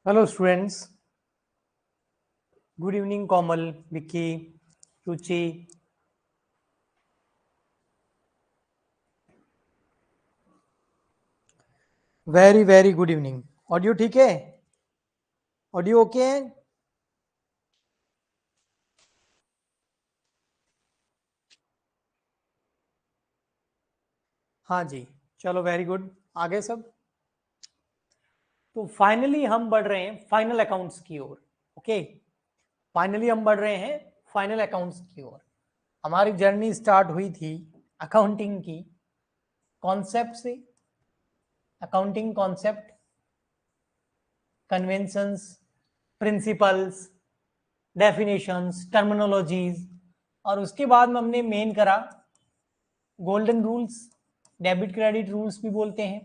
Hello students, good evening Komal, Vicky, Ruchi. Very good evening. Audio ठीक है? Audio okay है? हाँ जी, चलो वेरी गुड। आगे सब तो फाइनली हम बढ़ रहे हैं फाइनल अकाउंट्स की ओर। ओके, फाइनली हम बढ़ रहे हैं फाइनल अकाउंट्स की ओर। हमारी जर्नी स्टार्ट हुई थी अकाउंटिंग की कॉन्सेप्ट से, accounting concept, conventions, principles, definitions, terminologies, और उसके बाद में हमने मेन करा golden rules, debit credit rules भी बोलते हैं।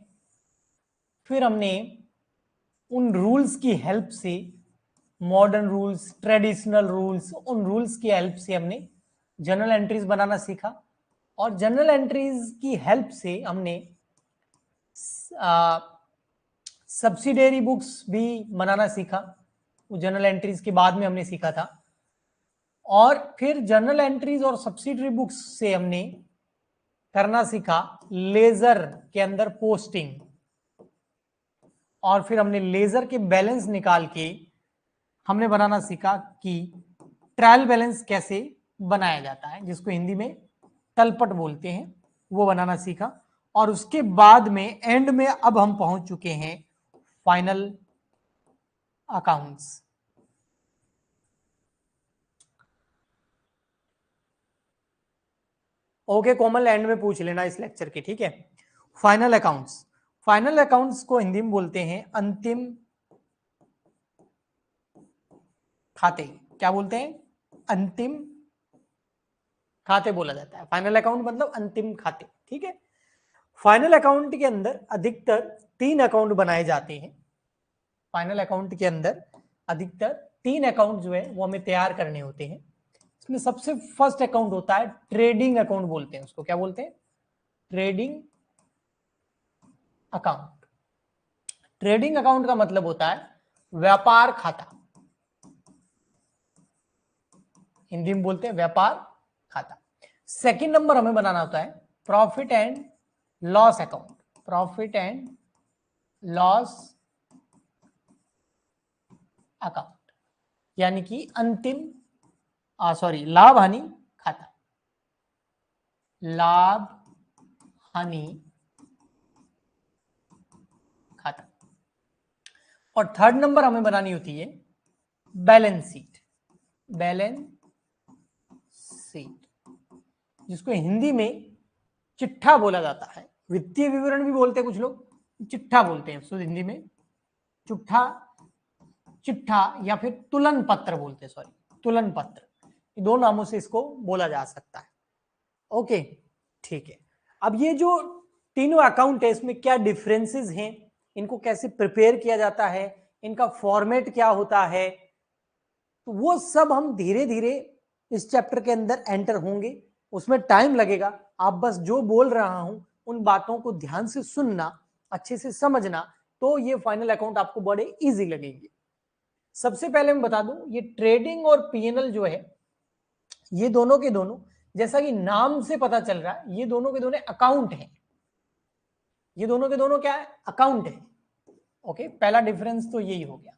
फिर हमने उन रूल्स की हेल्प से, मॉडर्न रूल्स, ट्रेडिशनल रूल्स, उन रूल्स की हेल्प से हमने जर्नल एंट्रीज बनाना सीखा। और जर्नल एंट्रीज की हेल्प से हमने सब्सिडियरी बुक्स भी बनाना सीखा। वो जर्नल एंट्रीज के बाद में हमने सीखा था। और फिर जर्नल एंट्रीज और सब्सिडियरी बुक्स से हमने करना सीखा लेजर के अंदर पोस्टिंग। और फिर हमने लेजर के बैलेंस निकाल के हमने बनाना सीखा कि ट्रायल बैलेंस कैसे बनाया जाता है, जिसको हिंदी में तलपट बोलते हैं, वो बनाना सीखा। और उसके बाद में एंड में अब हम पहुंच चुके हैं final accounts. Okay Komal, and में पूछ लेना इस लेक्चर के, ठीक है। फाइनल अकाउंट्स, फाइनल अकाउंट्स को हिंदी में बोलते हैं अंतिम खाते। क्या बोलते हैं? अंतिम खाते बोला जाता है। फाइनल अकाउंट मतलब अंतिम खाते, ठीक है। फाइनल अकाउंट के अंदर अधिकतर 3 अकाउंट बनाए जाते हैं। फाइनल अकाउंट के अंदर अधिकतर 3 अकाउंट जो है वो हमें तैयार करने होते हैं। इसमें सबसे फर्स्ट अकाउंट होता है ट्रेडिंग अकाउंट, बोलते हैं उसको। क्या बोलते हैं? Trading account. ट्रेडिंग अकाउंट का मतलब होता है व्यापार खाता, हिंदी में बोलते हैं व्यापार खाता। सेकंड नंबर हमें बनाना होता है profit and loss account, profit and loss account, यानी कि अंतिम लाभ हानि खाता, लाभ हानि खाता। और थर्ड नंबर हमें बनानी होती है बैलेंस शीट, बैलेंस शीट, जिसको हिंदी में चिट्ठा बोला जाता है। वित्तीय विवरण भी बोलते हैं कुछ लोग, चिट्ठा बोलते हैं उसको हिंदी में, चिट्ठा, चिट्ठा या फिर तुलन पत्र बोलते हैं, सॉरी तुलन पत्र, दो नामों से इसको बोला जा सकता है। ओके, ठीक है। अब ये जो तीनों अकाउंट है इसमें क्या डिफरेंसेस हैं, इनको कैसे प्रिपेयर किया जाता है, इनका फॉर्मेट क्या होता है, तो वो सब हम धीरे धीरे इस चैप्टर के अंदर एंटर होंगे। उसमें टाइम लगेगा। आप बस जो बोल रहा हूं उन बातों को ध्यान से सुनना, अच्छे से समझना, तो ये फाइनल अकाउंट आपको बड़े इजी लगेंगे। सबसे पहले मैं बता दूं, ये ट्रेडिंग और पीएनएल जो है, ये दोनों के दोनों, जैसा कि नाम से पता चल रहा है, ये दोनों के दोनों अकाउंट हैं। ये दोनों के दोनों क्या है? अकाउंट है। ओके, पहला डिफरेंस तो यही हो गया।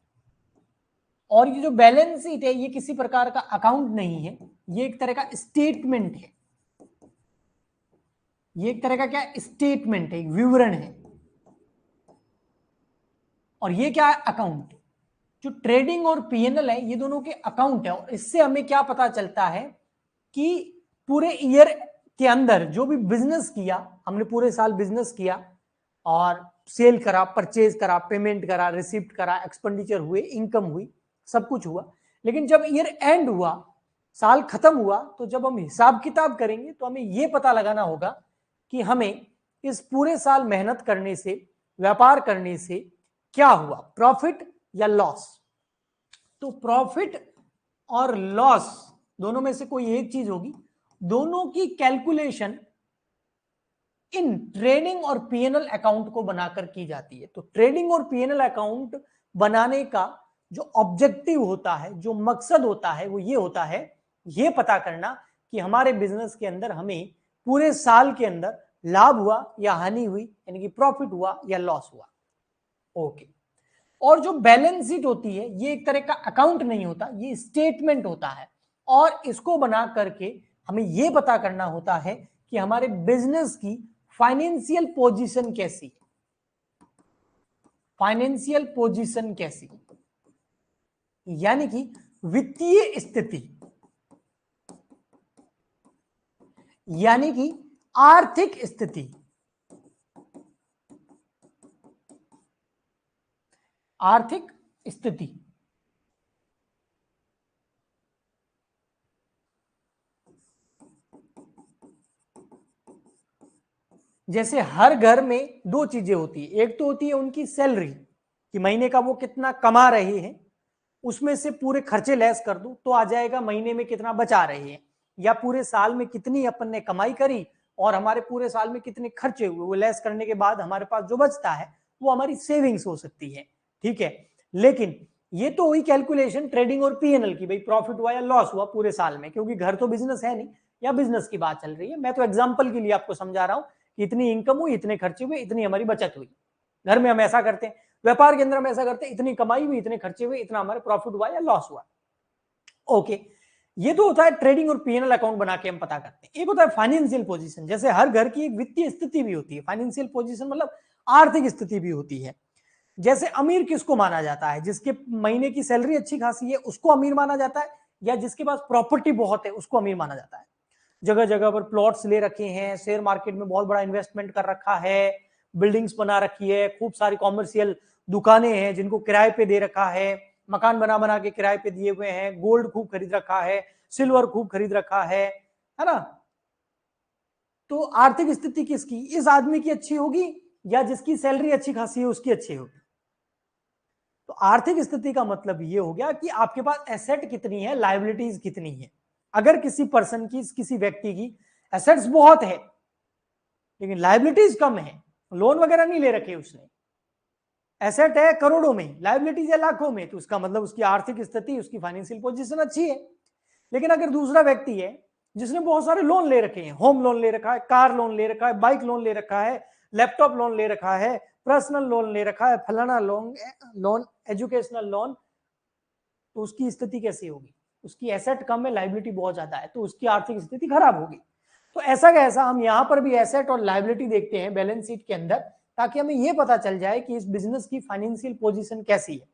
और ये जो बैलेंस शीट है, ये किसी प्रकार का अकाउंट नहीं है, ये एक तरह का स्टेटमेंट है। ये एक तरह का क्या स्टेटमेंट है, एक विवरण है। और ये क्या है? अकाउंट। जो ट्रेडिंग और पीएनएल है, ये दोनों के अकाउंट है। और इससे हमें क्या पता चलता है कि पूरे ईयर के अंदर जो भी बिजनेस किया, हमने पूरे साल बिजनेस किया और सेल करा, परचेज करा, पेमेंट करा, रिसिप्ट करा, एक्सपेंडिचर हुए, इनकम हुई, सब कुछ हुआ। लेकिन जब ईयर एंड हुआ, साल खत्म हुआ, तो जब हम हिसाब किताब करेंगे तो हमें यह पता लगाना होगा कि हमें इस पूरे साल मेहनत करने से, व्यापार करने से क्या हुआ, प्रॉफिट या लॉस। तो प्रॉफिट और लॉस दोनों में से कोई एक चीज होगी। दोनों की कैलकुलेशन इन ट्रेडिंग और पीएनएल अकाउंट को बनाकर की जाती है। तो ट्रेडिंग और पीएनएल अकाउंट बनाने का जो ऑब्जेक्टिव होता है, जो मकसद होता है, वो ये होता है, ये पता करना कि हमारे बिजनेस के अंदर हमें पूरे साल के अंदर लाभ हुआ या हानि हुई, यानी कि प्रॉफिट हुआ या लॉस हुआ। ओके। और जो बैलेंस शीट होती है ये एक तरह का अकाउंट नहीं होता, ये स्टेटमेंट होता है, और इसको बना करके हमें ये पता करना होता है कि हमारे बिजनेस की फाइनेंशियल पोजीशन कैसी है, फाइनेंशियल पोजीशन कैसी, यानी कि वित्तीय स्थिति, यानी कि आर्थिक स्थिति, आर्थिक स्थिति। जैसे हर घर में दो चीजें होती है, एक तो होती है उनकी सैलरी कि महीने का वो कितना कमा रहे हैं, उसमें से पूरे खर्चे लेस कर दो तो आ जाएगा महीने में कितना बचा रहे हैं, या पूरे साल में कितनी अपन ने कमाई करी और हमारे पूरे साल में कितने खर्चे हुए, वो लेस करने के बाद हमारे पास जो बचता है वो हमारी सेविंग्स हो सकती है। ठीक है, लेकिन ये तो हुई कैलकुलेशन ट्रेडिंग और पीएनएल की, भाई प्रॉफिट हुआ या लॉस हुआ पूरे साल में, क्योंकि घर तो बिजनेस है नहीं, या बिजनेस की बात चल रही है। मैं तो एग्जाम्पल के लिए आपको समझा रहा हूं कि इतनी इनकम हुई, इतने खर्चे हुए, इतनी हमारी बचत हुई। घर में हम ऐसा करते हैं, व्यापार के अंदर हम ऐसा करते हैं, इतनी कमाई हुई, इतने खर्चे हुए, इतना हमारे प्रॉफिट हुआ या लॉस हुआ। ओके, ये तो होता है ट्रेडिंग और पीएनएल अकाउंट बना के हम पता करते हैं। एक होता है फाइनेंशियल पोजीशन, जैसे हर घर की एक वित्तीय स्थिति भी होती है, फाइनेंशियल पोजीशन मतलब आर्थिक स्थिति भी होती है। जैसे अमीर किसको माना जाता है, जिसके महीने की सैलरी अच्छी खासी है उसको अमीर माना जाता है, या जिसके पास प्रॉपर्टी बहुत है उसको अमीर माना जाता है। जगह जगह पर प्लॉट्स ले रखे हैं, शेयर मार्केट में बहुत बड़ा इन्वेस्टमेंट कर रखा है, बिल्डिंग्स बना रखी है, खूब सारी कॉमर्शियल दुकानें हैं जिनको किराए पे दे रखा है, मकान बना बना के किराए पे दिए हुए हैं, गोल्ड खूब खरीद रखा है, सिल्वर खूब खरीद रखा है ना। तो आर्थिक स्थिति किसकी, इस आदमी की अच्छी होगी या जिसकी सैलरी अच्छी खासी है उसकी अच्छी होगी। तो आर्थिक स्थिति का मतलब ये हो गया कि आपके पास एसेट कितनी है, लायबिलिटीज कितनी है। अगर किसी पर्सन की, किसी व्यक्ति की एसेट्स बहुत है लेकिन लायबिलिटीज कम है, लोन वगैरह नहीं ले रखे उसने, एसेट है करोड़ों में, लायबिलिटीज है लाखों में, तो उसका मतलब उसकी आर्थिक स्थिति, उसकी फाइनेंशियल पोजीशन अच्छी है। लेकिन अगर दूसरा व्यक्ति है जिसने बहुत सारे लोन ले रखे हैं, होम लोन ले रखा है, कार लोन ले रखा है, बाइक लोन ले रखा है, लैपटॉप लोन ले रखा है, पर्सनल लोन ले रखा है, फलाना लोन, एजुकेशनल लोन, तो उसकी स्थिति कैसी होगी, उसकी एसेट कम है, लाइबिलिटी बहुत ज्यादा है, तो उसकी आर्थिक स्थिति खराब होगी। तो ऐसा कैसा हम यहाँ पर भी एसेट और लाइबिलिटी देखते हैं बैलेंस शीट के अंदर, ताकि हमें यह पता चल जाए कि इस बिजनेस की फाइनेंशियल पोजीशन कैसी है।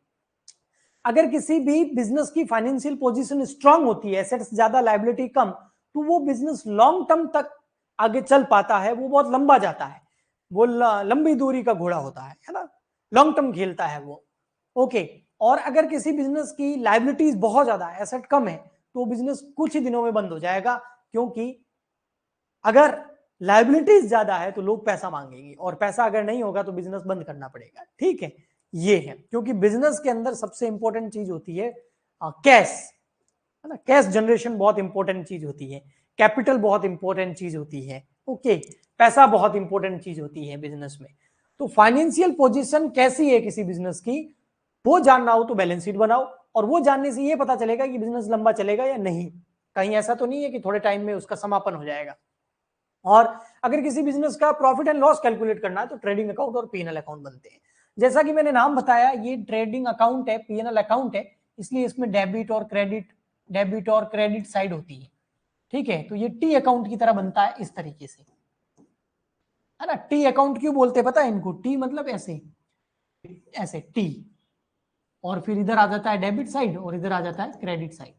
अगर किसी भी बिजनेस की फाइनेंशियल पोजीशन स्ट्रांग होती है, एसेट्स ज्यादा लाइबिलिटी कम, तो वो बिजनेस लॉन्ग टर्म तक आगे चल पाता है, वो बहुत लंबा जाता है, वो लंबी दूरी का घोड़ा होता है ना, लॉन्ग टर्म खेलता है वो। ओके, और अगर किसी बिजनेस की लाइबिलिटीज बहुत ज्यादा है, एसेट कम है, तो बिजनेस कुछ ही दिनों में बंद हो जाएगा, क्योंकि अगर लाइबिलिटीज ज्यादा है तो लोग पैसा मांगेंगे, और पैसा अगर नहीं होगा तो बिजनेस बंद करना पड़ेगा। ठीक है, ये है, क्योंकि बिजनेस के अंदर सबसे इंपॉर्टेंट चीज होती है कैश, है ना, कैश जनरेशन बहुत इंपॉर्टेंट चीज होती है, कैपिटल बहुत इंपॉर्टेंट चीज होती है। ओके, पैसा बहुत इंपॉर्टेंट चीज होती है बिजनेस में। तो फाइनेंशियल पोजीशन कैसी है किसी बिजनेस की, वो जानना हो तो बैलेंस शीट बनाओ, और वो जानने से ये पता चलेगा कि बिजनेस लंबा चलेगा या नहीं, कहीं ऐसा तो नहीं है कि थोड़े टाइम में उसका समापन हो जाएगा। और अगर किसी बिजनेस का प्रॉफिट एंड लॉस कैलकुलेट करना है तो ट्रेडिंग अकाउंट और पीएनएल अकाउंट बनते हैं। जैसा कि मैंने नाम बताया, ये ट्रेडिंग अकाउंट है, पीएनएल अकाउंट है, इसलिए इसमें डेबिट और क्रेडिट साइड होती है। ठीक है, तो ये टी अकाउंट की तरह बनता है इस तरीके से, है ना। टी अकाउंट क्यों बोलते हैं पता है इनको, टी मतलब ऐसे, ऐसे टी, और फिर इधर आ जाता है डेबिट साइड और इधर आ जाता है क्रेडिट साइड,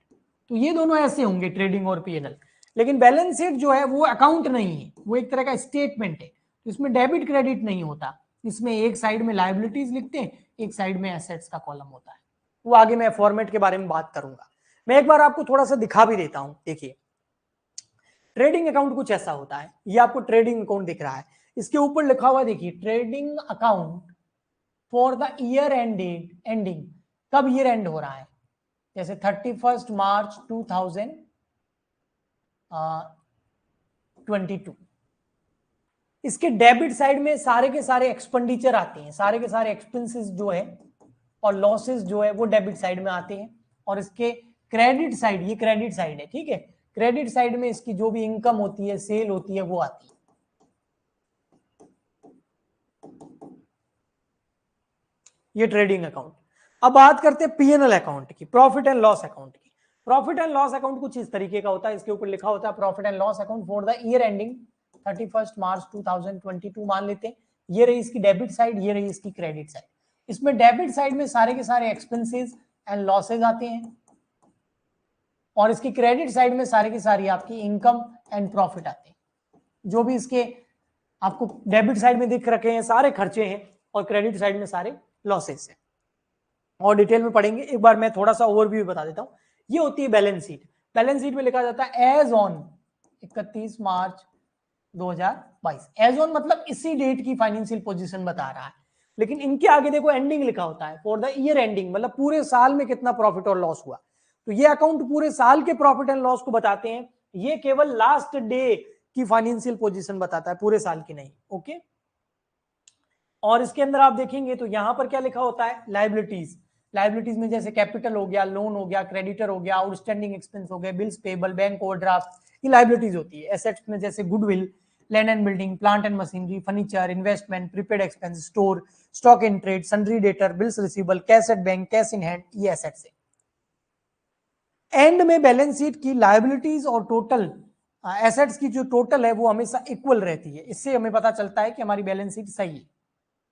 तो ये दोनों ऐसे होंगे ट्रेडिंग और पीएनएल। लेकिन बैलेंस शीट जो है वो अकाउंट नहीं है, वो एक तरह का स्टेटमेंट है, तो इसमें डेबिट क्रेडिट नहीं होता, इसमें एक साइड में लायबिलिटीज लिखते हैं, एक साइड में एसेट्स का कॉलम होता है। वो आगे मैं फॉर्मेट के बारे में बात करूंगा। मैं एक बार आपको थोड़ा सा दिखा भी देता हूं। देखिए, ट्रेडिंग अकाउंट कुछ ऐसा होता है, ये आपको ट्रेडिंग अकाउंट दिख रहा है, इसके ऊपर लिखा हुआ देखिए, trading account for the year ending, कब ईयर एंड हो रहा है, जैसे 31 मार्च 2022। इसके डेबिट साइड में सारे के सारे एक्सपेंडिचर आते हैं, सारे के सारे एक्सपेंसेस जो है और लॉसेस जो है वो डेबिट साइड में आते हैं। और इसके क्रेडिट साइड, ये क्रेडिट साइड है, ठीक है, क्रेडिट साइड में इसकी जो भी इनकम होती है, सेल होती है, वो आती है। ये ट्रेडिंग अकाउंट। अब बात करते हैं पीएनएल अकाउंट की, प्रॉफिट एंड लॉस अकाउंट की। प्रॉफिट एंड लॉस अकाउंट कुछ इस तरीके का होता है, इसके ऊपर लिखा होता है profit and loss account for the year ending 31 March 2022 मान लेते हैं। ये रही इसकी डेबिट साइड, ये रही इसकी क्रेडिट साइड। इसमें डेबिट साइड में सारे के सारे एक्सपेंसेस एंड लॉसेज आते हैं, और इसकी क्रेडिट साइड में सारी की सारी आपकी इनकम एंड प्रॉफिट आते हैं। जो भी इसके आपको डेबिट साइड में दिख रखे हैं सारे खर्चे हैं, और क्रेडिट साइड में सारे लॉसेस हैं। और डिटेल में पढ़ेंगे, एक बार मैं थोड़ा सा ओवरव्यू बता देता हूं। ये होती है बैलेंस शीट। बैलेंस शीट में लिखा जाता है age on 31 March 2022। Age on मतलब इसी डेट की फाइनेंशियल पोजीशन बता रहा है, लेकिन इनके आगे देखो एंडिंग लिखा होता है फॉर द ईयर एंडिंग, मतलब पूरे साल में कितना प्रॉफिट और लॉस हुआ। तो ये अकाउंट पूरे साल के प्रॉफिट एंड लॉस को बताते हैं, ये केवल लास्ट डे की फाइनेंशियल पोजीशन बताता है, पूरे साल की नहीं। ओके, और इसके अंदर आप देखेंगे तो यहां पर क्या लिखा होता है, लायबिलिटीज। लायबिलिटीज में जैसे कैपिटल हो गया, लोन हो गया, क्रेडिटर हो गया, आउटस्टैंडिंग एक्सपेंस हो गए, बिल्स पेबल, बैंक ओवरड्राफ्ट, ये लायबिलिटीज होती है। एसेट्स में जैसे goodwill, land and building, plant and machinery, furniture, investment, prepaid expense, store, stock in trade, sundry debtor, bills receivable, cash at bank, cash in hand, ये assets है। And में balance sheet की liabilities और total assets की जो total है वो हमेशा इक्वल रहती है। इससे हमें पता चलता है कि हमारी बैलेंस शीट सही है,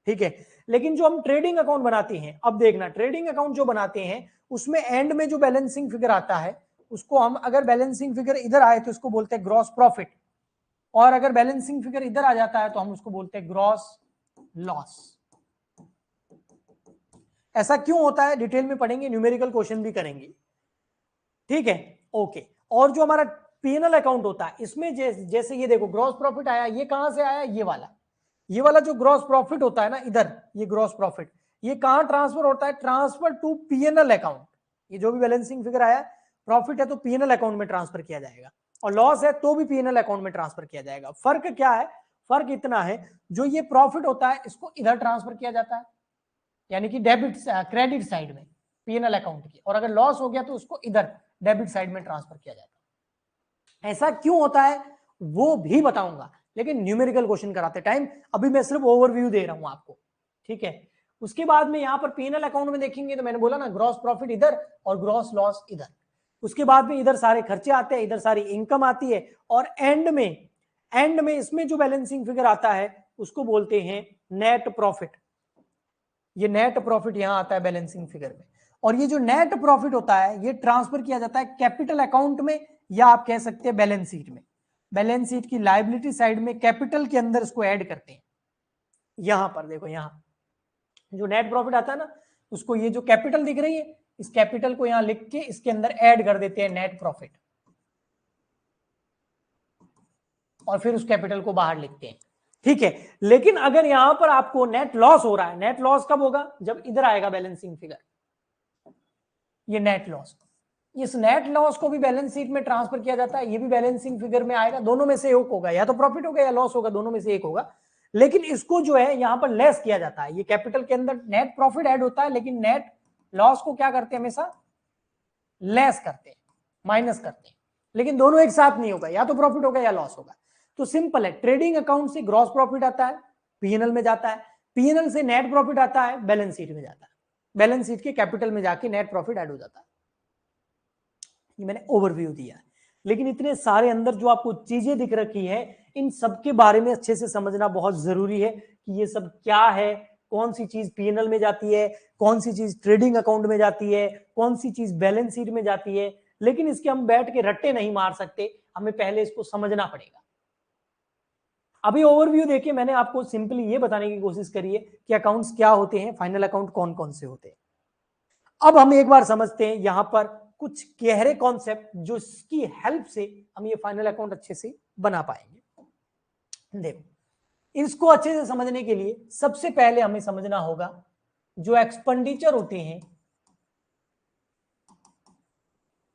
ठीक है। लेकिन जो हम ट्रेडिंग अकाउंट बनाते हैं, अब देखना, ट्रेडिंग अकाउंट जो बनाते हैं उसमें एंड में जो बैलेंसिंग फिगर आता है उसको हम, अगर बैलेंसिंग फिगर इधर आए तो उसको बोलते हैं ग्रॉस प्रॉफिट, और अगर बैलेंसिंग फिगर इधर आ जाता है तो हम उसको बोलते हैं ग्रॉस लॉस। ऐसा क्यों होता है डिटेल में पढ़ेंगे, न्यूमेरिकल क्वेश्चन भी करेंगे, ठीक है। ओके, और जो हमारा पीएनएल अकाउंट होता है इसमें जैसे ये देखो ग्रॉस प्रॉफिट आया, ये कहां से आया, ये वाला जो ग्रॉस प्रॉफिट होता है ना इधर, ये ग्रॉस प्रॉफिट ये कहां ट्रांसफर होता है, ट्रांसफर टू पीएनएल अकाउंट। ये जो भी बैलेंसिंग फिगर आया, प्रॉफिट है तो पीएनएल अकाउंट में ट्रांसफर किया जाएगा, और लॉस है तो भी पीएनएल अकाउंट में ट्रांसफर किया जाएगा। फर्क क्या है, फर्क इतना है, जो ये प्रॉफिट होता है इसको इधर ट्रांसफर किया जाता है, यानी कि डेबिट क्रेडिट साइड में पीएनएल अकाउंट की, और अगर लॉस हो गया तो उसको इधर डेबिट साइड में ट्रांसफर किया जाता है। ऐसा क्यों होता है वो भी बताऊंगा, लेकिन न्यूमेरिकल क्वेश्चन कराते टाइम अभी मैं सिर्फ ओवरव्यू दे रहा हूं आपको, ठीक है। उसके बाद में यहां पर पीएनएल अकाउंट में देखेंगे तो मैंने बोला ना ग्रॉस प्रॉफिट इधर और ग्रॉस लॉस इधर। उसके बाद में इधर सारे खर्चे आते हैं, इधर सारी इनकम आती है, और एंड में इसमें जो बैलेंसिंग फिगर आता है उसको बोलते हैं नेट प्रॉफिट। ये नेट प्रॉफिट यहां आता है बैलेंसिंग फिगर में, और ये जो नेट प्रॉफिट होता है ये ट्रांसफर किया जाता है कैपिटल अकाउंट में, या आप कह सकते हैं बैलेंस शीट में। बैलेंस शीट की लायबिलिटी साइड में कैपिटल के अंदर इसको ऐड करते हैं। यहां पर देखो, यहां जो नेट प्रॉफिट आता है ना, उसको ये जो कैपिटल दिख रही है, इस कैपिटल को यहां लिख के इसके अंदर ऐड कर देते हैं नेट प्रॉफिट, और फिर उस कैपिटल को बाहर लिखते हैं, ठीक है। लेकिन अगर यहां पर आपको नेट लॉस हो रहा है, नेट लॉस कब होगा, जब इधर आएगा बैलेंसिंग फिगर, ये नेट लॉस, इस नेट लॉस को भी बैलेंस शीट में ट्रांसफर किया जाता है, ये भी बैलेंसिंग फिगर में आएगा, दोनों में से एक होगा, या तो प्रॉफिट होगा या लॉस होगा, दोनों में से एक होगा। लेकिन इसको जो है यहां पर लेस किया जाता है, ये कैपिटल के अंदर नेट प्रॉफिट ऐड होता है, लेकिन नेट लॉस को क्या करते हैं, हमेशा लेस करते हैं, माइनस करते हैं। लेकिन दोनों एक साथ नहीं होगा, या तो प्रॉफिट होगा या लॉस होगा। तो सिंपल है, ट्रेडिंग अकाउंट से ग्रॉस प्रॉफिट आता है, पीएनएल में जाता है, पीएनएल से नेट प्रॉफिट आता है, बैलेंस शीट में जाता है, बैलेंस शीट के कैपिटल में जाके नेट प्रॉफिट ऐड हो जाता है। ये मैंने ओवरव्यू दिया, लेकिन इतने सारे अंदर जो आपको चीजें दिख रखी है, इन सब के बारे में अच्छे से समझना बहुत जरूरी है कि ये सब क्या है, कौन सी चीज पीएनएल में जाती है, कौन सी चीज ट्रेडिंग अकाउंट में जाती है, कौन सी चीज बैलेंस शीट में जाती है। लेकिन इसके हम बैठ के रट्टे नहीं मार सकते, हमें पहले इसको समझना पड़ेगा। अभी ओवरव्यू देखिए, मैंने आपको सिंपली ये बताने की कोशिश करी है कि अकाउंट्स क्या होते हैं, फाइनल अकाउंट कौन कौन से होते हैं। अब हम एक बार समझते हैं यहां पर कुछ गहरे कॉन्सेप्ट, जो इसकी हेल्प से हम ये फाइनल अकाउंट अच्छे से बना पाएंगे। देखो, इसको अच्छे से समझने के लिए सबसे पहले हमें समझना होगा जो एक्सपेंडिचर होते हैं,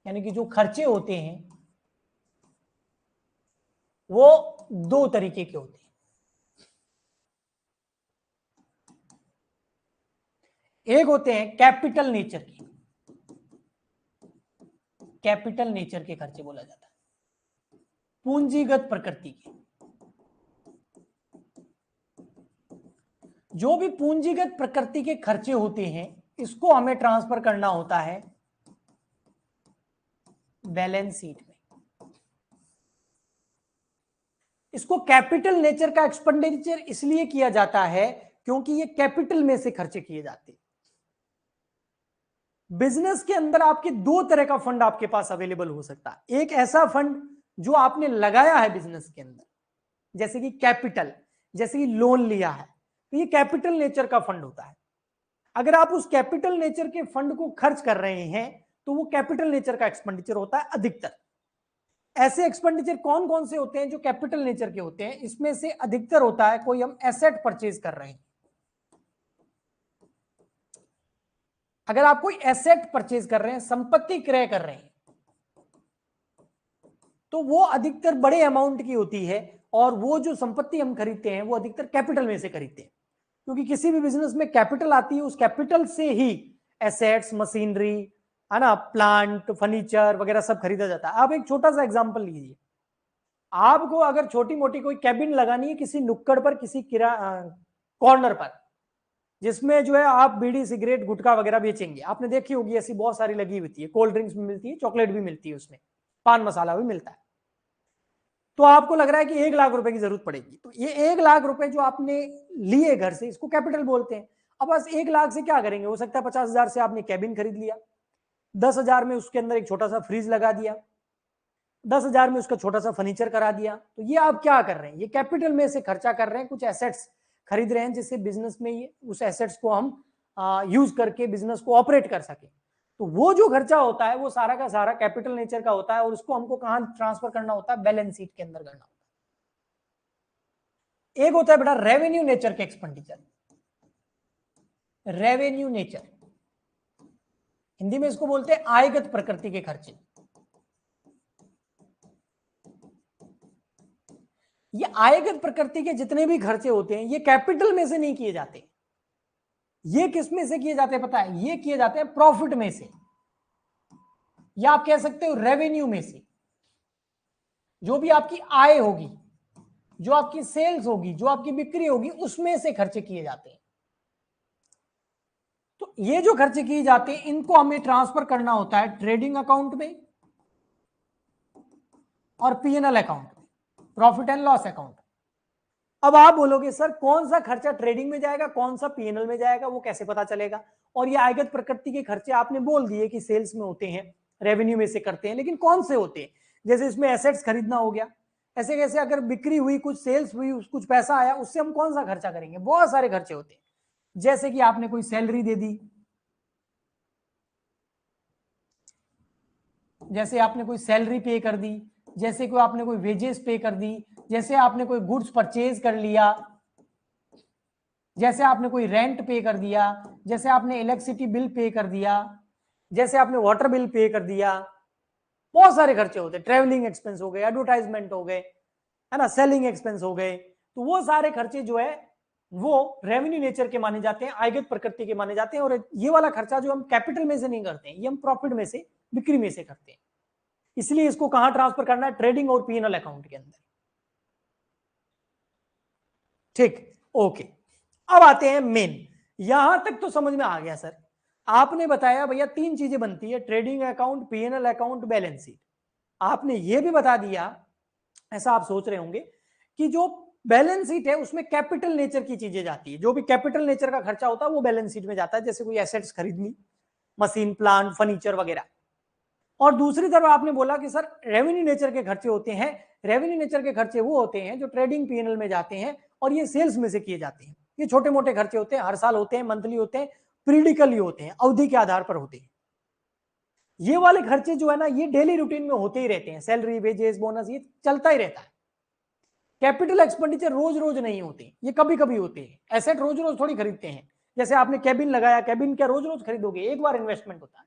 यानी कि जो खर्चे होते हैं, वो दो तरीके के होते हैं। एक होते हैं कैपिटल नेचर के, कैपिटल नेचर के खर्चे बोला जाता है, पूंजीगत प्रकृति के। जो भी पूंजीगत प्रकृति के खर्चे होते हैं इसको हमें ट्रांसफर करना होता है बैलेंस शीट में। इसको कैपिटल नेचर का एक्सपेंडिचर इसलिए किया जाता है क्योंकि ये कैपिटल में से खर्चे किए जाते हैं। बिजनेस के अंदर आपके दो तरह का फंड आपके पास अवेलेबल हो सकता है। एक ऐसा फंड जो आपने लगाया है बिजनेस के अंदर, जैसे कि कैपिटल, जैसे कि लोन लिया है, तो ये कैपिटल नेचर का फंड होता है। अगर आप उस कैपिटल नेचर के फंड को खर्च कर रहे हैं तो वो कैपिटल नेचर का एक्सपेंडिचर होता है अधिकतर। ऐसे एक्सपेंडिचर कौन कौन से होते हैं जो कैपिटल नेचर के होते हैं? इसमें से अधिकतर होता है कोई हम एसेट परचेज कर रहे हैं। अगर आप कोई एसेट परचेज कर रहे हैं, संपत्ति क्रय कर रहे हैं, तो वो अधिकतर बड़े अमाउंट की होती है और वो जो संपत्ति हम खरीदते हैं वो अधिकतर कैपिटल में से खरीदते हैं, क्योंकि किसी भी बिजनेस में कैपिटल आती है, उस कैपिटल से ही एसेट्स, मशीनरी, है ना, प्लांट, फर्नीचर वगैरह सब खरीदा जाता है। आप एक छोटा सा एग्जांपल लीजिए, आपको अगर छोटी मोटी कोई कैबिन लगानी है किसी नुक्कड़ पर, किसी कॉर्नर पर, जिसमें जो है आप बीड़ी, सिगरेट, गुटखा वगैरह बेचेंगे, आपने देखी होगी ऐसी बहुत सारी लगी होती है, कोल्ड ड्रिंक्स भी मिलती है, चॉकलेट भी मिलती है, उसमें पान मसाला भी मिलता है। तो आपको लग रहा है कि 1 लाख रुपए की जरूरत पड़ेगी, तो ये 1 लाख रुपए जो आपने लिए घर से, इसको कैपिटल बोलते हैं। अब बस 1 लाख से क्या करेंगे? हो सकता है 50,000 से आपने कैबिन खरीद लिया, 10,000 में उसके अंदर एक छोटा सा फ्रिज लगा दिया, 10,000 में उसका छोटा सा फर्नीचर करा दिया। तो ये आप क्या कर रहे हैं? ये कैपिटल में से खर्चा कर रहे हैं, कुछ एसेट्स खरीद रहे हैं जिससे बिजनेस में ये उस एसेट्स को हम यूज करके बिजनेस को ऑपरेट कर सके। तो वो जो खर्चा होता है वो सारा का सारा कैपिटल नेचर का होता है और उसको हमको कहां ट्रांसफर करना होता है? बैलेंस शीट के अंदर करना होता है। एक होता है बेटा रेवेन्यू नेचर के एक्सपेंडिचर। रेवेन्यू नेचर, हिंदी में इसको बोलते हैं आयगत प्रकृति के खर्चे। ये आयगत प्रकृति के जितने भी खर्चे होते हैं ये कैपिटल में से नहीं किए जाते। ये किस में से किए जाते हैं पता है? ये किए जाते हैं प्रॉफिट में से, या आप कह सकते हो रेवेन्यू में से। जो भी आपकी आय होगी, जो आपकी सेल्स होगी, जो आपकी बिक्री होगी, उसमें से खर्चे किए जाते हैं। तो ये जो खर्चे किए जाते हैं इनको हमें ट्रांसफर करना होता है ट्रेडिंग अकाउंट में और पीएनएल अकाउंट में, प्रॉफिट एंड लॉस अकाउंट। अब आप बोलोगे सर कौन सा खर्चा ट्रेडिंग में जाएगा, कौन सा पीएनएल में जाएगा, वो कैसे पता चलेगा? और ये आयगत प्रकृति के खर्चे आपने बोल दिए कि सेल्स में होते हैं, रेवेन्यू में से करते हैं, लेकिन कौन से होते हैं? जैसे इसमें एसेट्स खरीदना हो गया, ऐसे कैसे अगर बिक्री हुई, कुछ सेल्स हुई, कुछ पैसा आया, उससे हम कौन सा खर्चा करेंगे? बहुत सारे खर्चे होते हैं। जैसे कि आपने कोई सैलरी दे दी, जैसे आपने कोई सैलरी पे कर दी, जैसे कोई आपने कोई वेजेस पे कर दी, जैसे आपने कोई गुड्स परचेज कर लिया, जैसे आपने कोई रेंट पे कर दिया, जैसे आपने इलेक्ट्रिसिटी बिल पे कर दिया, जैसे आपने वाटर बिल पे कर दिया। बहुत सारे खर्चे होते हैं। ट्रेवलिंग एक्सपेंस हो गए, एडवर्टाइजमेंट हो गए, है ना, सेलिंग एक्सपेंस हो गए। तो वो सारे खर्चे जो है वो रेवेन्यू नेचर के माने जाते हैं, आयगत प्रकृति के माने जाते हैं। और ये वाला खर्चा जो हम कैपिटल में से नहीं करते हैं, ये हम प्रॉफिट में से, बिक्री में से करते हैं। इसलिए इसको कहां ट्रांसफर करना है? ट्रेडिंग और पीएनएल अकाउंट के अंदर। ठीक, ओके। अब आते हैं मेन। यहां तक तो समझ में आ गया सर। आपने बताया भैया 3 चीजें बनती है, trading account, PNL account, balance sheet. आपने ये भी बता दिया, ऐसा आप सोच रहे होंगे कि जो बैलेंस शीट है उसमें कैपिटल नेचर की चीजें जाती है, जो भी कैपिटल नेचर का खर्चा होता है वो बैलेंस शीट में जाता है, जैसे कोई एसेट्स खरीदनी, मशीन, प्लांट, फर्नीचर वगैरह। और दूसरी तरफ आपने बोला कि सर रेवेन्यू नेचर के खर्चे होते हैं। रेवेन्यू नेचर के खर्चे वो होते हैं जो ट्रेडिंग पीएनएल में जाते हैं और ये सेल्स में से किए जाते हैं। ये छोटे मोटे खर्चे होते हैं, हर साल होते हैं, मंथली होते हैं, पीरियडिकली होते हैं, अवधि के आधार पर होते हैं। ये वाले खर्चे जो है ना ये डेली रूटीन में होते ही रहते हैं, सैलरी, वेजेस, बोनस, ये चलता ही रहता है। कैपिटल एक्सपेंडिचर रोज रोज नहीं होते, ये कभी कभी होते हैं। एसेट रोज रोज थोड़ी खरीदते हैं। जैसे आपने कैबिन लगाया, कैबिन क्या रोज रोज खरीदोगे? एक बार इन्वेस्टमेंट होता है,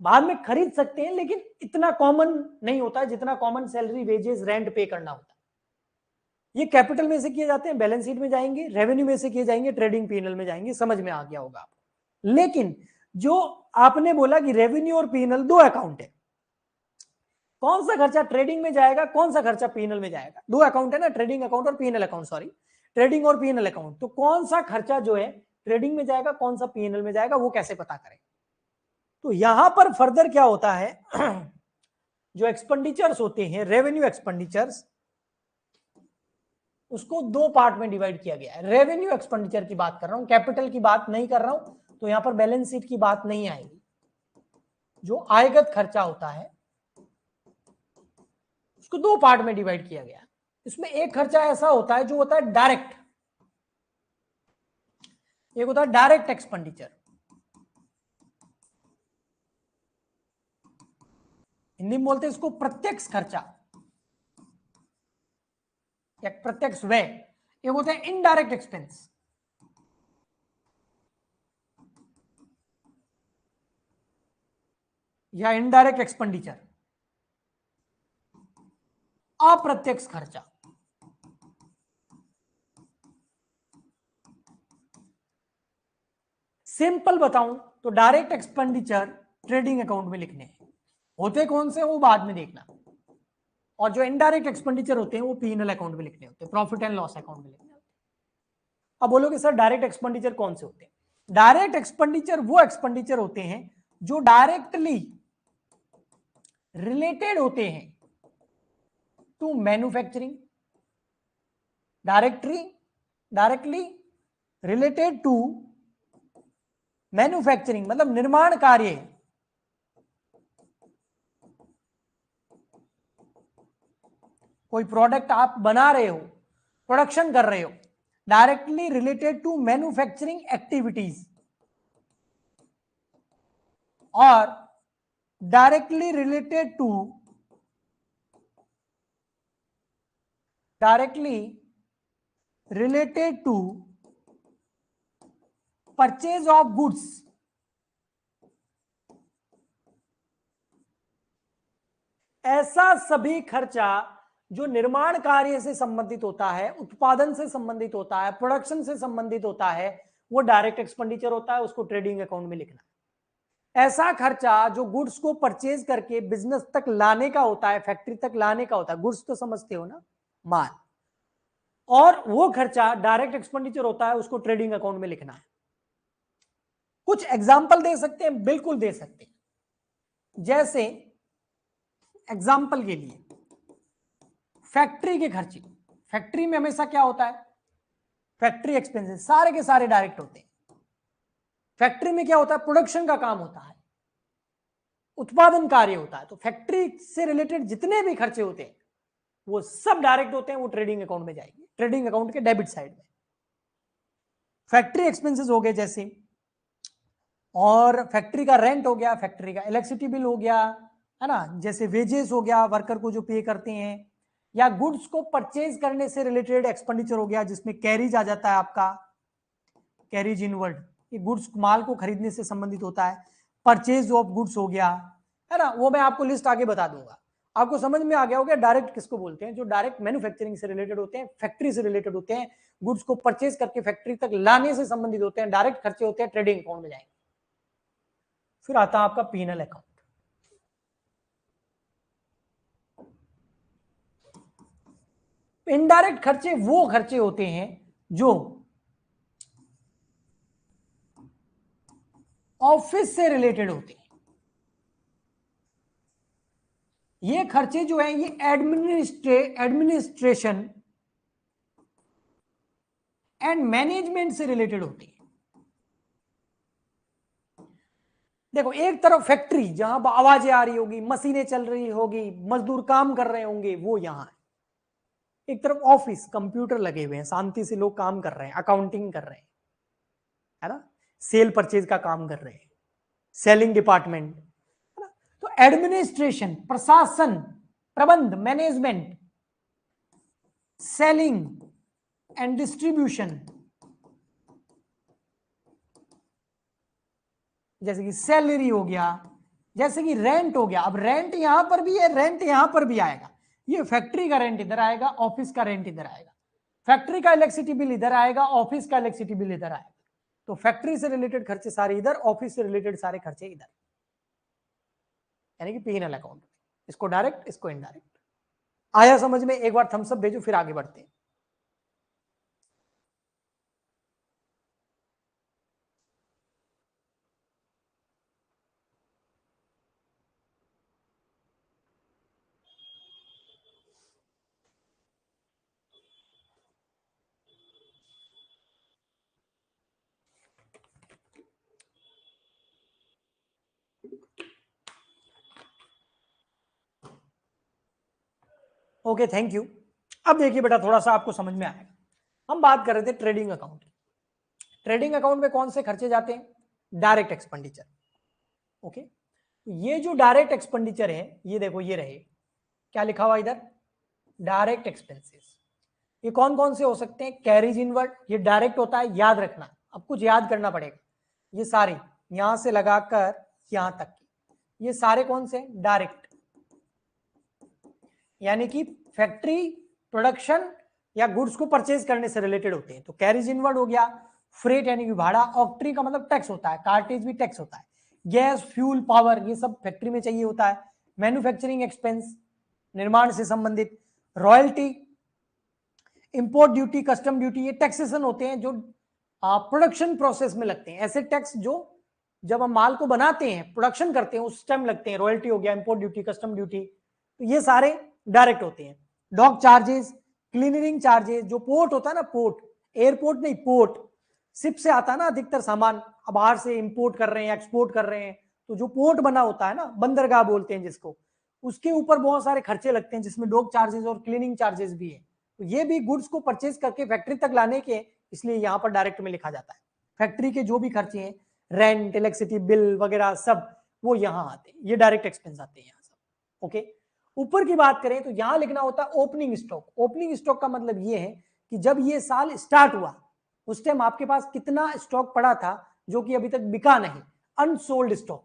बाद में खरीद सकते हैं, लेकिन इतना कॉमन नहीं होता है जितना कॉमन सैलरी, वेजेस, रेंट पे करना होता है। ये कैपिटल में से किए जाते हैं, बैलेंस शीट में जाएंगे, रेवेन्यू में से किए जाएंगे, ट्रेडिंग पीएनएल में जाएंगे। समझ में आ गया होगा आपको। लेकिन जो आपने बोला कि रेवेन्यू और पीएनएल दो अकाउंट है, कौन सा खर्चा ट्रेडिंग में जाएगा, कौन सा खर्चा पीएनएल में जाएगा? दो अकाउंट है ना, ट्रेडिंग अकाउंट और पीएनएल अकाउंट, सॉरी, ट्रेडिंग और पीएनएल अकाउंट। तो कौन सा खर्चा जो है ट्रेडिंग में जाएगा, कौन सा पीएनएल में जाएगा, वो कैसे पता करें? तो यहां पर फर्दर क्या होता है, जो एक्सपेंडिचर्स होते हैं, रेवेन्यू एक्सपेंडिचर्स, उसको दो पार्ट में डिवाइड किया गया है। रेवेन्यू एक्सपेंडिचर की बात कर रहा हूं, कैपिटल की बात नहीं कर रहा हूं, तो यहां पर बैलेंस शीट की बात नहीं आएगी। जो आयगत खर्चा होता है उसको दो पार्ट में डिवाइड किया गया है। इसमें एक खर्चा ऐसा होता है जो होता है डायरेक्ट, एक होता है डायरेक्ट एक्सपेंडिचर, हिंदी में बोलते हैं इसको प्रत्यक्ष खर्चा या प्रत्यक्ष व्यय। एक होता है इनडायरेक्ट एक्सपेंस, या इनडायरेक्ट एक्सपेंडिचर, अप्रत्यक्ष खर्चा। सिंपल बताऊं तो डायरेक्ट एक्सपेंडिचर ट्रेडिंग अकाउंट में लिखने हैं, होते कौन से वो बाद में देखना, और जो इनडायरेक्ट एक्सपेंडिचर होते हैं वो पीएनएल अकाउंट में लिखने होते हैं, प्रॉफिट एंड लॉस अकाउंट में लिखने होते हैं। अब बोलोगे सर डायरेक्ट एक्सपेंडिचर कौन से होते हैं? डायरेक्ट एक्सपेंडिचर वो एक्सपेंडिचर होते हैं जो डायरेक्टली रिलेटेड होते हैं to manufacturing, directly related to manufacturing, मतलब निर्माण कार्य। कोई प्रोडक्ट आप बना रहे हो, प्रोडक्शन कर रहे हो, directly related to manufacturing activities, और directly related to purchase of goods. ऐसा सभी खर्चा जो निर्माण कार्य से संबंधित होता है, उत्पादन से संबंधित होता है, प्रोडक्शन से संबंधित होता है, वो डायरेक्ट एक्सपेंडिचर होता है, उसको ट्रेडिंग अकाउंट में लिखना। ऐसा खर्चा जो गुड्स को परचेज करके बिजनेस तक लाने का होता है, फैक्ट्री तक लाने का होता है, गुड्स तो समझते हो ना, माल, और वो खर्चा डायरेक्ट एक्सपेंडिचर होता है, उसको ट्रेडिंग अकाउंट में लिखना है। कुछ एग्जाम्पल दे सकते हैं, बिल्कुल दे सकते हैं। जैसे एग्जाम्पल के लिए फैक्ट्री के खर्चे, फैक्ट्री में हमेशा क्या होता है, फैक्ट्री एक्सपेंसेस सारे के सारे डायरेक्ट होते हैं। फैक्ट्री में क्या होता है, प्रोडक्शन का काम होता है, उत्पादन कार्य होता है, तो फैक्ट्री से रिलेटेड जितने भी खर्चे होते हैं वो सब डायरेक्ट होते हैं, वो ट्रेडिंग अकाउंट में जाएंगे, ट्रेडिंग अकाउंट के डेबिट साइड में। फैक्ट्री एक्सपेंसेस हो गए जैसे, और फैक्ट्री का रेंट हो गया, फैक्ट्री का इलेक्ट्रिसिटी बिल हो गया, है ना, जैसे वेजेस हो गया, वर्कर को जो पे करते हैं, या गुड्स को परचेज करने से रिलेटेड एक्सपेंडिचर हो गया, जिसमें कैरिज आ जाता है आपका, कैरिज इनवर्ड, ये गुड्स माल को खरीदने से संबंधित होता है। परचेज ऑफ गुड्स हो गया, है ना, वो मैं आपको लिस्ट आगे बता दूंगा। आपको समझ में आ गया होगा डायरेक्ट किसको बोलते हैं, जो डायरेक्ट मैन्युफैक्चरिंग से रिलेटेड होते हैं, फैक्ट्री से रिलेटेड होते हैं, गुड्स को परचेज करके फैक्ट्री तक लाने से संबंधित होते हैं, डायरेक्ट खर्चे होते हैं, ट्रेडिंग अकाउंट में जाएंगे। फिर आता है आपका पीएनएल अकाउंट। इनडायरेक्ट खर्चे वो खर्चे होते हैं जो ऑफिस से रिलेटेड होते हैं। ये खर्चे जो है ये एडमिनिस्ट्रेशन एंड मैनेजमेंट से रिलेटेड होती है। देखो, एक तरफ फैक्ट्री जहां आवाजें आ रही होगी, मशीनें चल रही होगी, मजदूर काम कर रहे होंगे, वो यहां है। एक तरफ ऑफिस, कंप्यूटर लगे हुए हैं, शांति से लोग काम कर रहे हैं, अकाउंटिंग कर रहे हैं, है ना, सेल परचेज का काम कर रहे हैं, सेलिंग डिपार्टमेंट, है ना। तो एडमिनिस्ट्रेशन, प्रशासन, प्रबंध, मैनेजमेंट, सेलिंग एंड डिस्ट्रीब्यूशन, जैसे कि सैलरी हो गया, जैसे कि रेंट हो गया। अब रेंट यहां पर भी है, रेंट यहां पर भी आएगा। ये फैक्ट्री का रेंट इधर आएगा, ऑफिस का रेंट इधर आएगा, फैक्ट्री का इलेक्ट्रिसिटी बिल इधर आएगा, ऑफिस का इलेक्ट्रिसिटी बिल इधर आएगा। तो फैक्ट्री से रिलेटेड खर्चे सारे इधर, ऑफिस से रिलेटेड सारे खर्चे इधर, यानी कि P&L अकाउंट। इसको डायरेक्ट, इसको इनडायरेक्ट। आया समझ में? एक बार थम्स अप भेजो, फिर आगे बढ़ते हैं। Okay, thank you. अब देखिए बेटा, थोड़ा सा आपको समझ में आएगा। हम बात कर रहे थे ट्रेडिंग अकाउंट। ट्रेडिंग अकाउंट में कौन से खर्चे जाते हैं? Direct expenditure. ओके, ये जो डायरेक्ट एक्सपेंडिचर है, ये देखो, ये रहे, क्या लिखा हुआ इधर? Direct expenses. ये कौन कौन से हो सकते हैं? कैरीज इनवर्ड, ये डायरेक्ट होता है, याद रखना, अब कुछ याद करना पड़ेगा। ये सारे यहां से लगाकर यहां तक के, ये सारे कौन से? डायरेक्ट, यानी कि फैक्ट्री प्रोडक्शन या गुड्स को परचेज करने से रिलेटेड होते हैं। तो कैरीज इनवर्ड हो गया, फ्रेट यानी कि भाड़ा, ऑक्ट्री का मतलब टैक्स होता है, कार्टेज भी टैक्स होता है, गैस, फ्यूल, पावर, ये सब फैक्ट्री में चाहिए होता है। मैन्युफैक्चरिंग एक्सपेंस, निर्माण से संबंधित, royalty, import duty, custom duty, ये टैक्सेशन होते हैं जो प्रोडक्शन प्रोसेस में लगते हैं। ऐसे टैक्स जो जब हम माल को बनाते हैं, प्रोडक्शन करते हैं, उस टाइम लगते हैं। रॉयल्टी हो गया, इंपोर्ट ड्यूटी, कस्टम ड्यूटी, तो ये सारे डायरेक्ट होते हैं। डॉक चार्जेस, क्लीनिंग चार्जेस, जो पोर्ट होता है ना, पोर्ट, एयरपोर्ट नहीं, पोर्ट, शिप से आता है ना अधिकतर सामान, अब बाहर से इंपोर्ट कर रहे हैं, एक्सपोर्ट कर रहे हैं, तो जो पोर्ट बना होता है ना, बंदरगाह बोलते हैं जिसको, उसके ऊपर बहुत सारे खर्चे लगते हैं, जिसमें डॉक चार्जेस और क्लीनिंग चार्जेस भी है। तो ये भी गुड्स को परचेज करके फैक्ट्री तक लाने के, इसलिए यहाँ पर डायरेक्ट में लिखा जाता है। फैक्ट्री के जो भी खर्चे हैं, रेंट, इलेक्ट्रिसिटी बिल वगैरह सब, वो यहाँ आते हैं, ये डायरेक्ट एक्सपेंस आते हैं यहाँ सब। ओके, ऊपर की बात करें तो यहां लिखना होता है ओपनिंग स्टॉक। ओपनिंग स्टॉक का मतलब ये है कि जब ये साल स्टार्ट हुआ, उस टाइम आपके पास कितना स्टॉक पड़ा था जो कि अभी तक बिका नहीं, अनसोल्ड स्टॉक।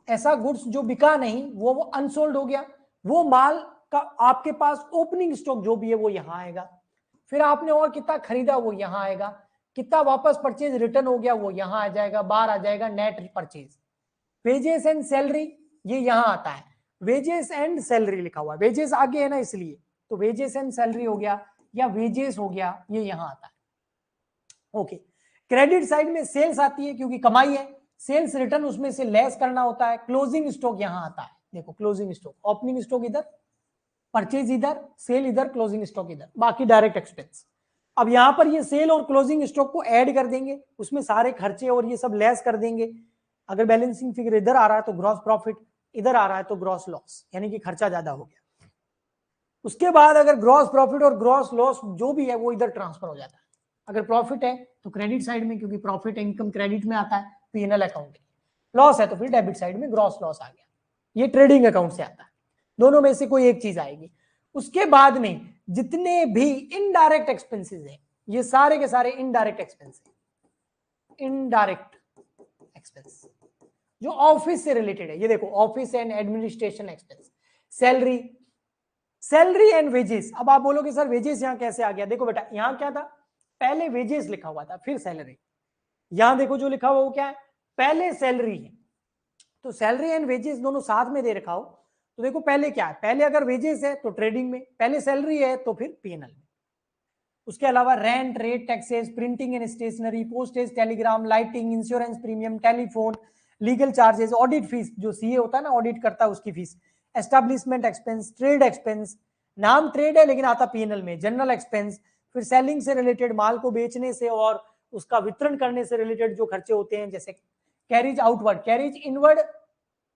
ऐसा गुड्स जो बिका नहीं, वो अनसोल्ड हो गया, वो माल का आपके पास ओपनिंग स्टॉक जो भी है वो यहां आएगा। फिर आपने और कितना खरीदा वो यहां आएगा, कितना वापस परचेज रिटर्न हो गया वो यहां आ जाएगा, बाहर आ जाएगा net purchase. Wages and salary, ये यहां आता है, वेजेस एंड सैलरी लिखा हुआ है, वेजेस आगे है ना इसलिए, तो वेजेस एंड सैलरी हो गया या वेजेस हो गया, ये यहां आता है। ओके, क्रेडिट साइड में सेल्स आती है क्योंकि कमाई है, सेल्स रिटर्न उसमें से लेस करना होता है। क्लोजिंग स्टॉक यहां आता है, देखो क्लोजिंग स्टॉक, ओपनिंग स्टॉक इधर, परचेज इधर, सेल इधर, क्लोजिंग स्टॉक इधर, बाकी डायरेक्ट एक्सपेंस। अब यहां पर ये सेल और क्लोजिंग स्टॉक को ऐड कर देंगे, उसमें सारे खर्चे और ये सब लेस कर देंगे। अगर बैलेंसिंग फिगर इधर आ रहा है तो ग्रॉस प्रॉफिट, इधर आ रहा है तो ग्रॉस लॉस, यानी कि खर्चा ज्यादा हो गया। उसके बाद अगर ग्रॉस प्रॉफिट और ग्रॉस लॉस जो भी है वो इधर ट्रांसफर हो जाता है। अगर प्रॉफिट है तो क्रेडिट साइड में, क्योंकि प्रॉफिट इनकम क्रेडिट में आता है P&L अकाउंट, लॉस है तो फिर डेबिट साइड में ग्रॉस लॉस आ गया, ये ट्रेडिंग अकाउंट से आता है। दोनों में से कोई एक चीज आएगी। उसके बाद में जितने भी इनडायरेक्ट एक्सपेंसेस हैं, ये सारे के सारे इनडायरेक्ट एक्सपेंस हैं। इनडायरेक्ट एक्सपेंस जो ऑफिस से रिलेटेड है, ये देखो office and administration expense, salary, salary and wages. अब आप बोलोगे सर वेजेस यहां कैसे आ गया? देखो बेटा, यहां क्या था, पहले वेजेस लिखा हुआ था फिर सैलरी। यहां देखो जो लिखा हुआ वो क्या है, पहले सैलरी है, तो सैलरी एंड वेजेस दोनों साथ में दे रखा हो, तो देखो पहले क्या है, पहले अगर वेजेस है तो ट्रेडिंग में, पहले सैलरी है तो फिर P&L में। उसके अलावा rent, rate, taxes, printing and stationery, postage, telegram, lighting, insurance premium, telephone, legal charges, audit fees, जो सीए होता है ना ऑडिट करता है उसकी fees, establishment expense, trade expense, नाम ट्रेड है लेकिन आता P&L में, जनरल एक्सपेंस, फिर सेलिंग से रिलेटेड, माल को बेचने से और उसका वितरण करने से रिलेटेड जो खर्चे होते हैं, जैसे carriage outward, carriage inward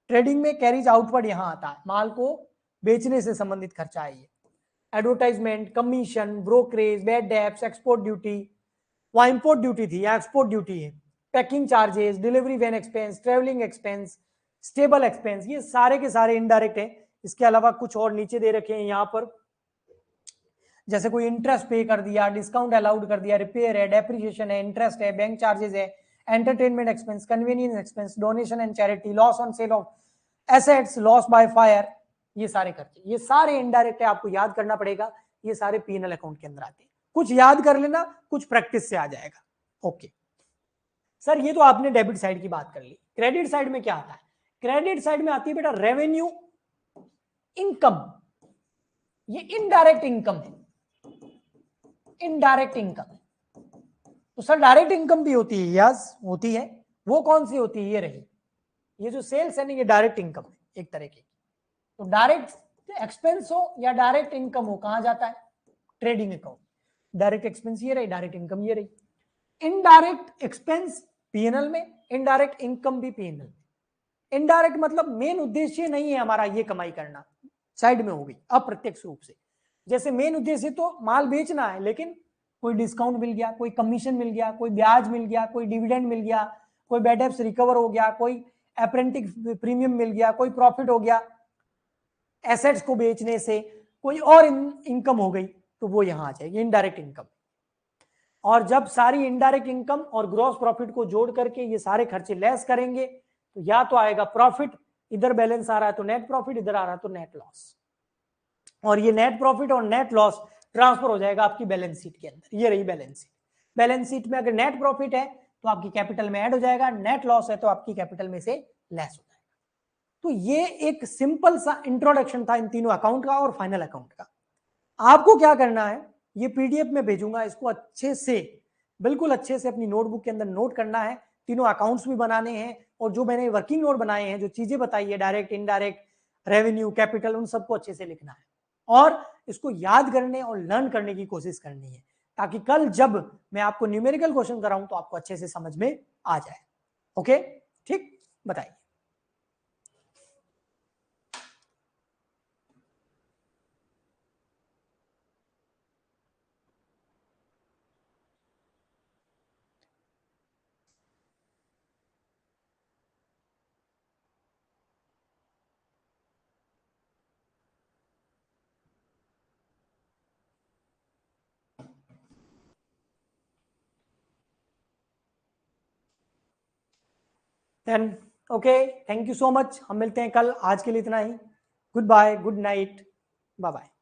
trading में, कैरिज आउटवर्ड यहां आता है, माल को बेचने से संबंधित खर्चा है ये। Advertisement, commission, brokerage, bad debts, export duty, वहां इंपोर्ट ड्यूटी थी, यहाँ एक्सपोर्ट ड्यूटी है, packing charges, delivery van expense, travelling expense, stable expense, ये सारे के सारे इनडायरेक्ट है। इसके अलावा कुछ और नीचे दे रखे हैं यहाँ पर, जैसे कोई इंटरेस्ट पे कर दिया, डिस्काउंट अलाउड कर दिया, रिपेयर है, डेप्रिसिएशन है, इंटरेस्ट है, बैंक चार्जेस है, entertainment expense, convenience expense, donation and charity, loss on sale of assets, loss by fire, ये सारे खर्चे, ये सारे इनडायरेक्ट है, आपको याद करना पड़ेगा, ये सारे P&L अकाउंट के अंदर आते हैं। कुछ याद कर लेना, कुछ प्रैक्टिस से आ जाएगा। ओके सर, ये तो आपने डेबिट साइड की बात कर ली। क्रेडिट साइड में क्या आता है? क्रेडिट साइड में आती है बेटा रेवेन्यू इनकम। ये इनडायरेक्ट इनकम है, इनडायरेक्ट इनकम है। तो सर डायरेक्ट इनकम भी होती है, यस होती है। वो कौन सी होती है? ये रही, ये जो सेल्स है ना, ये डायरेक्ट इनकम है एक तरह की। तो डायरेक्ट एक्सपेंस हो या डायरेक्ट इनकम हो, कहां जाता है? Trading account. डायरेक्ट एक्सपेंस ये रही, डायरेक्ट इनकम ये रही। इनडायरेक्ट एक्सपेंस पीएनएल में, इनडायरेक्ट इनकम भी पीएनएल में। इनडायरेक्ट मतलब मेन उद्देश्य नहीं है हमारा ये कमाई करना, साइड में हो गई अप्रत्यक्ष रूप से। जैसे मेन उद्देश्य तो माल बेचना है, लेकिन कोई डिस्काउंट मिल गया, कोई कमीशन मिल गया, कोई ब्याज मिल गया, कोई डिविडेंड मिल गया, कोई बैड डेब्ट्स रिकवर हो गया, कोई अप्रेंटिस प्रीमियम मिल गया, कोई प्रॉफिट हो गया एसेट्स को बेचने से, कोई और इनकम हो गई, तो वो यहां आ जाएगी इनडायरेक्ट इनकम। और जब सारी इनडायरेक्ट इनकम और ग्रॉस प्रॉफिट को जोड़ करके ये सारे खर्चे लेस करेंगे, तो या तो आएगा प्रॉफिट, इधर बैलेंस आ रहा है तो नेट प्रॉफिट, इधर आ रहा है तो नेट लॉस। और ये नेट प्रॉफिट और नेट लॉस ट्रांसफर हो जाएगा आपकी बैलेंस शीट के अंदर। ये रही बैलेंस शीट। बैलेंस शीट में अगर नेट प्रॉफिट है तो आपकी कैपिटल में ऐड हो जाएगा, नेट लॉस है तो आपकी कैपिटल में से लेस हो जाएगा। तो ये एक सिंपल सा इंट्रोडक्शन था इन तीनों अकाउंट का और फाइनल अकाउंट का। आपको क्या करना है, ये पीडीएफ में भेजूंगा, इसको अच्छे से, बिल्कुल अच्छे से अपनी नोटबुक के अंदर नोट करना है। तीनों अकाउंट्स भी बनाने हैं, और जो मैंने वर्किंग नोट बनाए हैं, जो चीजें बताई है डायरेक्ट इनडायरेक्ट रेवेन्यू कैपिटल, उन सबको अच्छे से लिखना है और इसको याद करने और लर्न करने की कोशिश करनी है, ताकि कल जब मैं आपको न्यूमेरिकल क्वेश्चन कराऊं तो आपको अच्छे से समझ में आ जाए। ओके ठीक, बताइए। Then okay, thank you so much. हम मिलते हैं कल, आज के लिए इतना ही। Goodbye, good night, bye bye.